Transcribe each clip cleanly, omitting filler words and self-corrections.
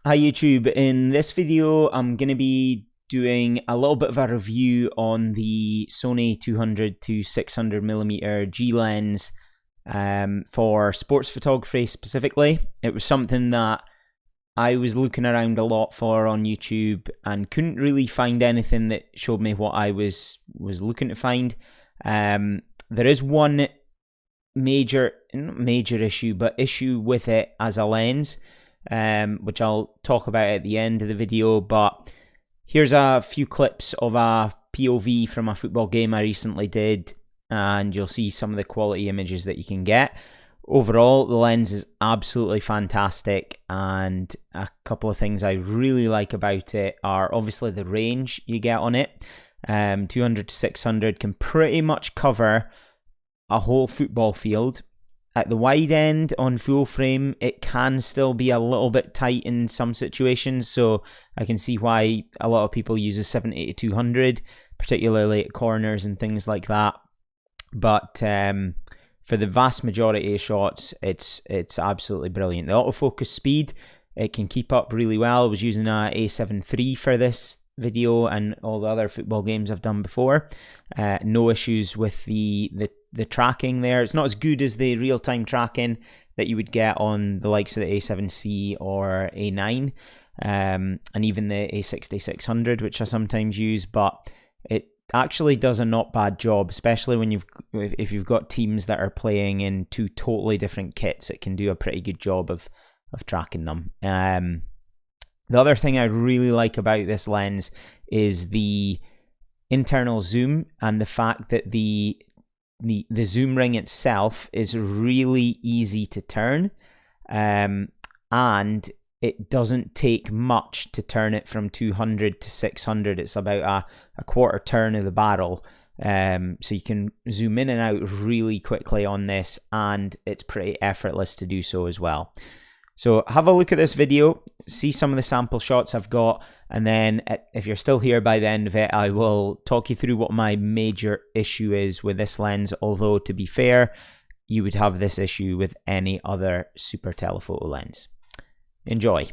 Hi YouTube, in this video I'm going to be doing a little bit of a review on the Sony 200-600mm G lens for sports photography specifically. It was something that I was looking around a lot for on YouTube and couldn't really find anything that showed me what I was looking to find. There is one major issue with it as a lens, which I'll talk about at the end of the video, but here's a few clips of a POV from a football game I recently did, and you'll see some of the quality images that you can get. Overall, the lens is absolutely fantastic, and a couple of things I really like about it are obviously the range you get on it. 200-600 can pretty much cover a whole football field. At the wide end on full frame, it can still be a little bit tight in some situations, so I can see why a lot of people use a 70-200, particularly at corners and things like that. But for the vast majority of shots, it's absolutely brilliant. The autofocus speed, it can keep up really well. I was using a A7 III for this video and all the other football games I've done before. No issues with the tracking there. It's not as good as the real-time tracking that you would get on the likes of the A7C or A9, and even the A60-600, which I sometimes use, but it actually does a not bad job, especially when if you've got teams that are playing in two totally different kits. It can do a pretty good job of tracking them. The other thing I really like about this lens is the internal zoom and the fact that the zoom ring itself is really easy to turn, and it doesn't take much to turn it from 200 to 600. It's about a quarter turn of the barrel, so you can zoom in and out really quickly on this, and it's pretty effortless to do so as well. So have a look at this video, see some of the sample shots I've got, and then if you're still here by the end of it, I will talk you through what my major issue is with this lens, although to be fair, you would have this issue with any other super telephoto lens. Enjoy.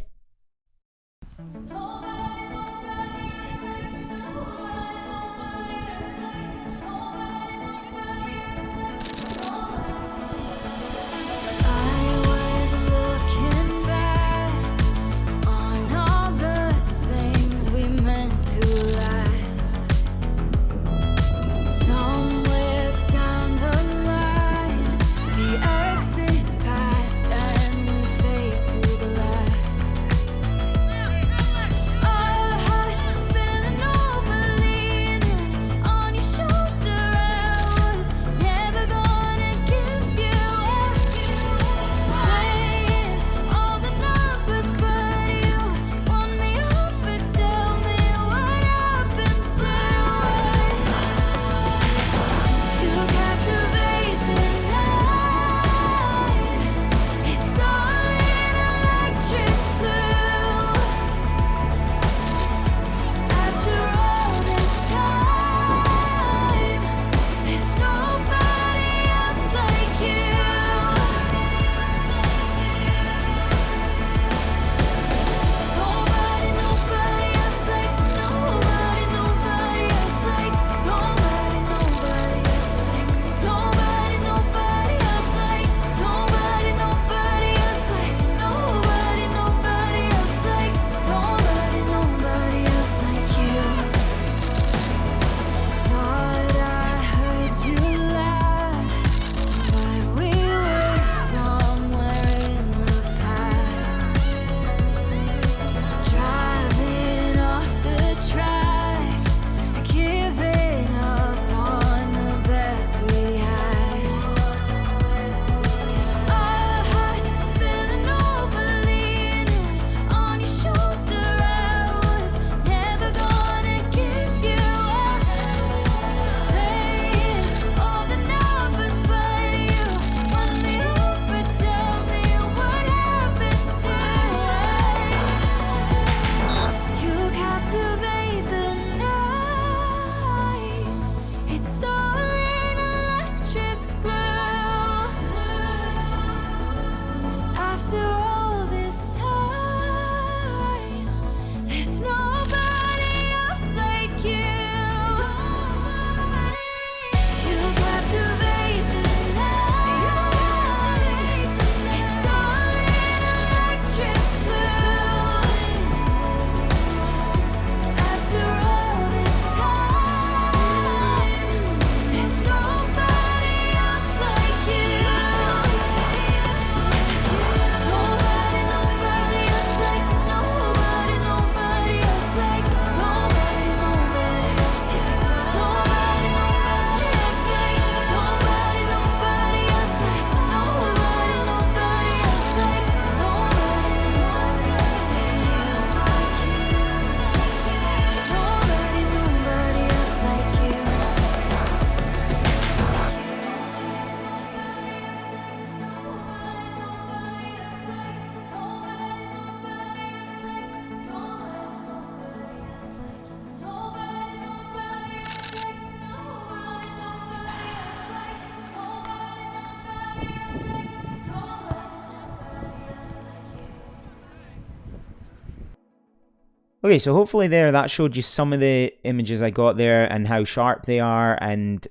Okay, so hopefully that showed you some of the images I got there and how sharp they are, and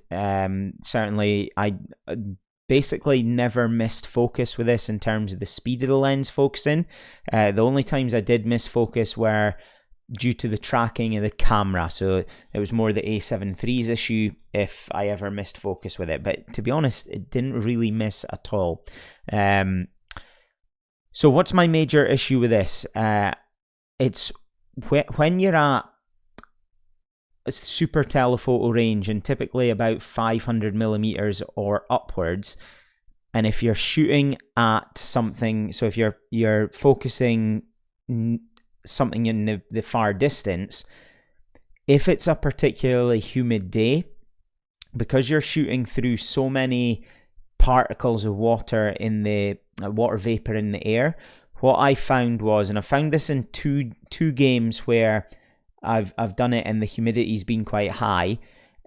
certainly I basically never missed focus with this in terms of the speed of the lens focusing. The only times I did miss focus were due to the tracking of the camera, so it was more the A7 III's issue if I ever missed focus with it, but to be honest, it didn't really miss at all. So what's my major issue with this? It's when you're at a super telephoto range, and typically about 500mm or upwards, and if you're shooting at something, so if you're focusing something in the far distance, if it's a particularly humid day, because you're shooting through so many particles of water in the water vapor in the air, what I found was, and I found this in two games where I've done it and the humidity's been quite high,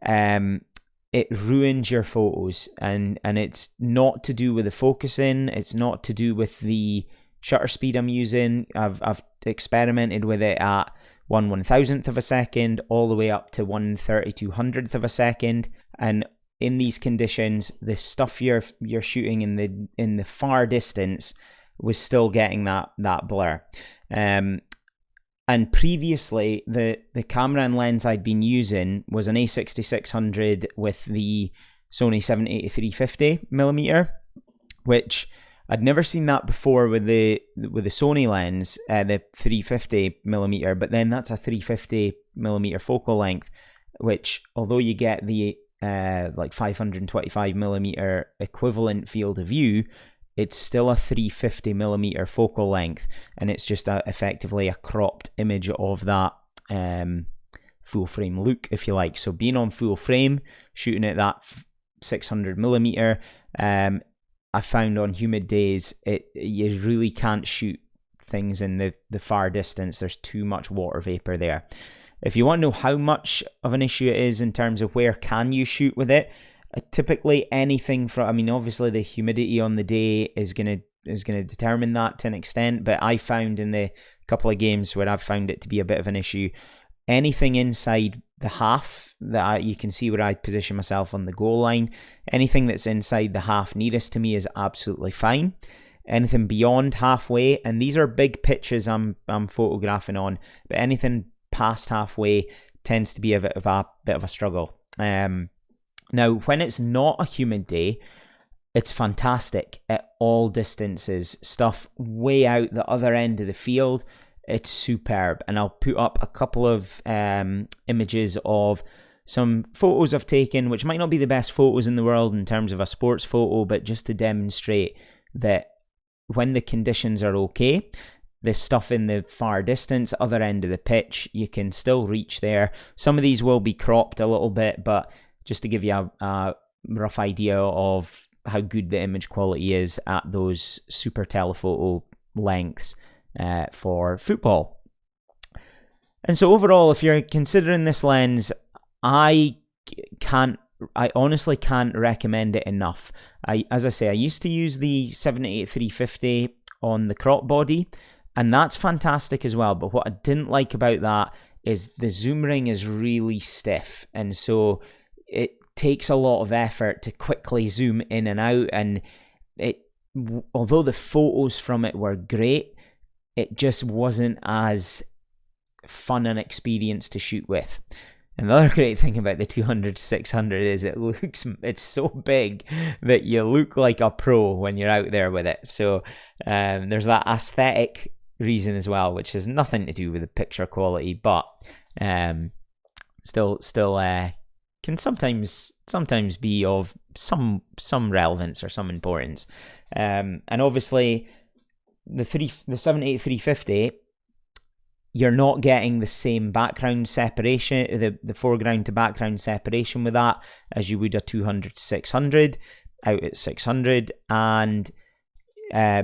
it ruins your photos, and it's not to do with the focusing, it's not to do with the shutter speed I'm using. I've experimented with it at 1/1000th of a second all the way up to 1/3200th of a second, and in these conditions, the stuff you're shooting in the far distance was still getting that blur. And previously, the camera and lens I'd been using was an A6600 with the Sony 200-600mm, which I'd never seen that before with the Sony lens, the 350mm, but then that's a 350mm focal length, which although you get the like 525mm equivalent field of view, it's still a 350mm focal length, and it's just effectively a cropped image of that full frame look, if you like. So being on full frame, shooting at that 600mm, I found on humid days, you really can't shoot things in the far distance. There's too much water vapor there. If you want to know how much of an issue it is in terms of where can you shoot with it, typically anything from, I mean, obviously the humidity on the day is gonna determine that to an extent, but I found in the couple of games where I've found it to be a bit of an issue, anything inside the half that you can see where I position myself on the goal line, anything that's inside the half nearest to me is absolutely fine. Anything beyond halfway, and these are big pitches I'm photographing on, but anything past halfway tends to be a bit of a struggle. Now, when it's not a humid day, it's fantastic at all distances. Stuff way out the other end of the field, it's superb. And I'll put up a couple of images of some photos I've taken, which might not be the best photos in the world in terms of a sports photo, but just to demonstrate that when the conditions are okay, the stuff in the far distance, other end of the pitch, you can still reach there. Some of these will be cropped a little bit, but just to give you a rough idea of how good the image quality is at those super telephoto lengths for football. And so overall, if you're considering this lens, I honestly can't recommend it enough. As I say, I used to use the 7-8-350 on the crop body, and that's fantastic as well. But what I didn't like about that is the zoom ring is really stiff, and so it takes a lot of effort to quickly zoom in and out, and although the photos from it were great, it just wasn't as fun an experience to shoot with. And the other great thing about the 200-600 is it's so big that you look like a pro when you're out there with it. So there's that aesthetic reason as well, which has nothing to do with the picture quality, but still can sometimes be of some relevance or some importance. And obviously the 7-8-350, you're not getting the same background separation, the foreground to background separation with that as you would a 200-600 out at 600, and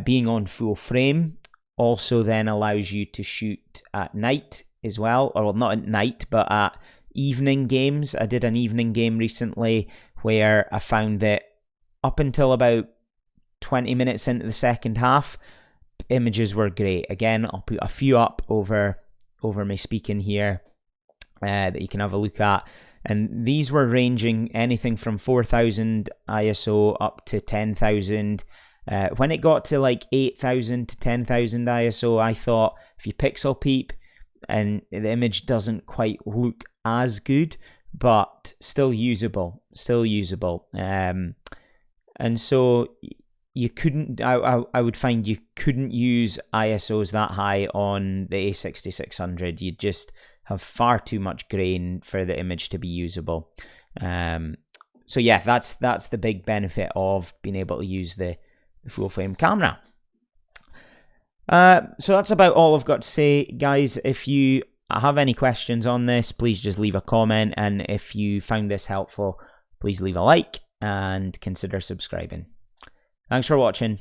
being on full frame also then allows you to shoot at night as well, or not at night, but at evening games. I did an evening game recently where I found that up until about 20 minutes into the second half, images were great. Again, I'll put a few up over over me speaking here that you can have a look at. And these were ranging anything from 4000 ISO up to 10,000. When it got to like 8,000 to 10,000 ISO, I thought if you pixel peep and the image doesn't quite look as good, but still usable. And so you couldn't, I would find you couldn't use ISOs that high on the A6600. You'd just have far too much grain for the image to be usable. So yeah, that's the big benefit of being able to use the full frame camera. So that's about all I've got to say, guys. If you have any questions on this, please just leave a comment, and if you found this helpful, please leave a like and consider subscribing. Thanks for watching.